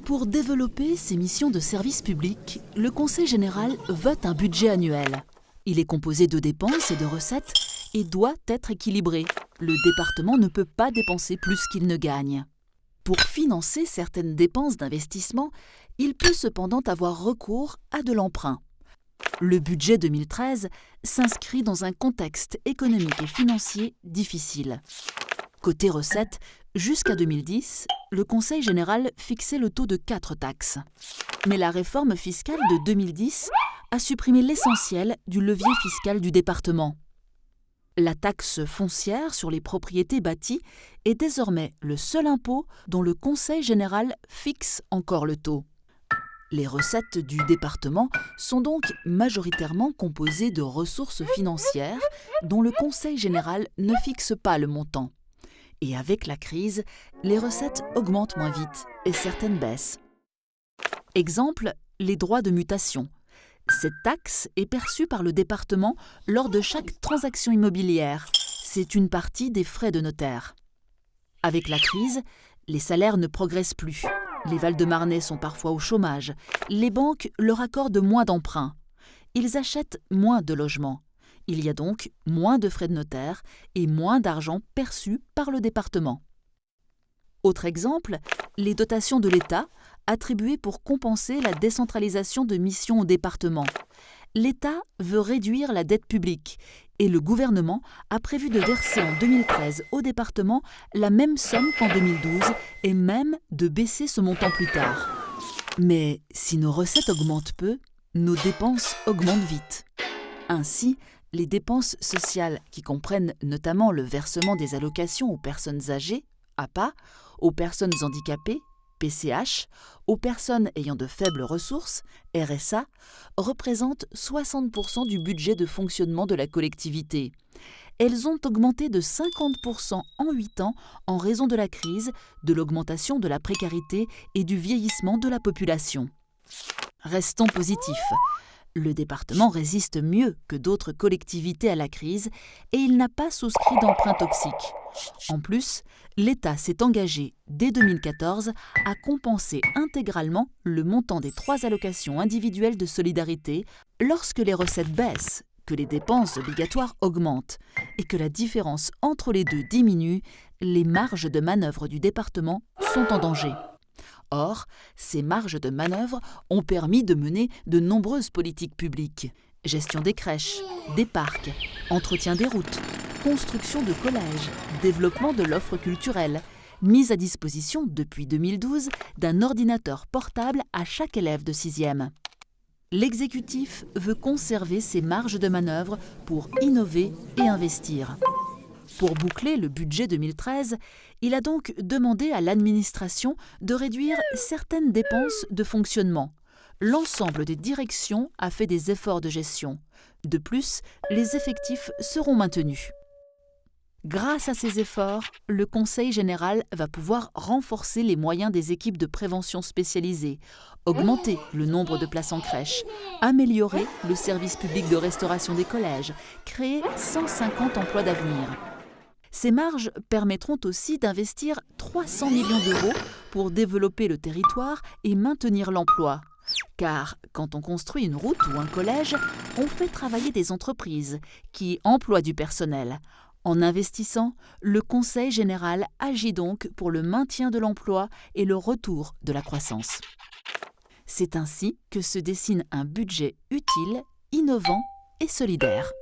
Pour développer ses missions de service public, le Conseil général vote un budget annuel. Il est composé de dépenses et de recettes et doit être équilibré. Le département ne peut pas dépenser plus qu'il ne gagne. Pour financer certaines dépenses d'investissement, il peut cependant avoir recours à de l'emprunt. Le budget 2013 s'inscrit dans un contexte économique et financier difficile. Côté recettes, jusqu'à 2010, le Conseil général fixait le taux de 4 taxes. Mais la réforme fiscale de 2010 a supprimé l'essentiel du levier fiscal du département. La taxe foncière sur les propriétés bâties est désormais le seul impôt dont le Conseil général fixe encore le taux. Les recettes du département sont donc majoritairement composées de ressources financières dont le Conseil général ne fixe pas le montant. Et avec la crise, les recettes augmentent moins vite et certaines baissent. Exemple, les droits de mutation. Cette taxe est perçue par le département lors de chaque transaction immobilière. C'est une partie des frais de notaire. Avec la crise, les salaires ne progressent plus. Les Val-de-Marnais sont parfois au chômage. Les banques leur accordent moins d'emprunts. Ils achètent moins de logements. Il y a donc moins de frais de notaire et moins d'argent perçu par le département. Autre exemple, les dotations de l'État attribuées pour compenser la décentralisation de missions au département. L'État veut réduire la dette publique et le gouvernement a prévu de verser en 2013 au département la même somme qu'en 2012 et même de baisser ce montant plus tard. Mais si nos recettes augmentent peu, nos dépenses augmentent vite. Ainsi, les dépenses sociales qui comprennent notamment le versement des allocations aux personnes âgées, APA, aux personnes handicapées, PCH, aux personnes ayant de faibles ressources, RSA, représentent 60% du budget de fonctionnement de la collectivité. Elles ont augmenté de 50% en 8 ans en raison de la crise, de l'augmentation de la précarité et du vieillissement de la population. Restons positifs. Le département résiste mieux que d'autres collectivités à la crise et il n'a pas souscrit d'emprunt toxique. En plus, l'État s'est engagé dès 2014 à compenser intégralement le montant des 3 allocations individuelles de solidarité lorsque les recettes baissent, que les dépenses obligatoires augmentent et que la différence entre les deux diminue, les marges de manœuvre du département sont en danger. Or, ces marges de manœuvre ont permis de mener de nombreuses politiques publiques. Gestion des crèches, des parcs, entretien des routes, construction de collèges, développement de l'offre culturelle, mise à disposition depuis 2012 d'un ordinateur portable à chaque élève de 6e. L'exécutif veut conserver ses marges de manœuvre pour innover et investir. Pour boucler le budget 2013, il a donc demandé à l'administration de réduire certaines dépenses de fonctionnement. L'ensemble des directions a fait des efforts de gestion. De plus, les effectifs seront maintenus. Grâce à ces efforts, le Conseil général va pouvoir renforcer les moyens des équipes de prévention spécialisées, augmenter le nombre de places en crèche, améliorer le service public de restauration des collèges, créer 150 emplois d'avenir. Ces marges permettront aussi d'investir 300 millions d'euros pour développer le territoire et maintenir l'emploi. Car quand on construit une route ou un collège, on fait travailler des entreprises qui emploient du personnel. En investissant, le Conseil général agit donc pour le maintien de l'emploi et le retour de la croissance. C'est ainsi que se dessine un budget utile, innovant et solidaire.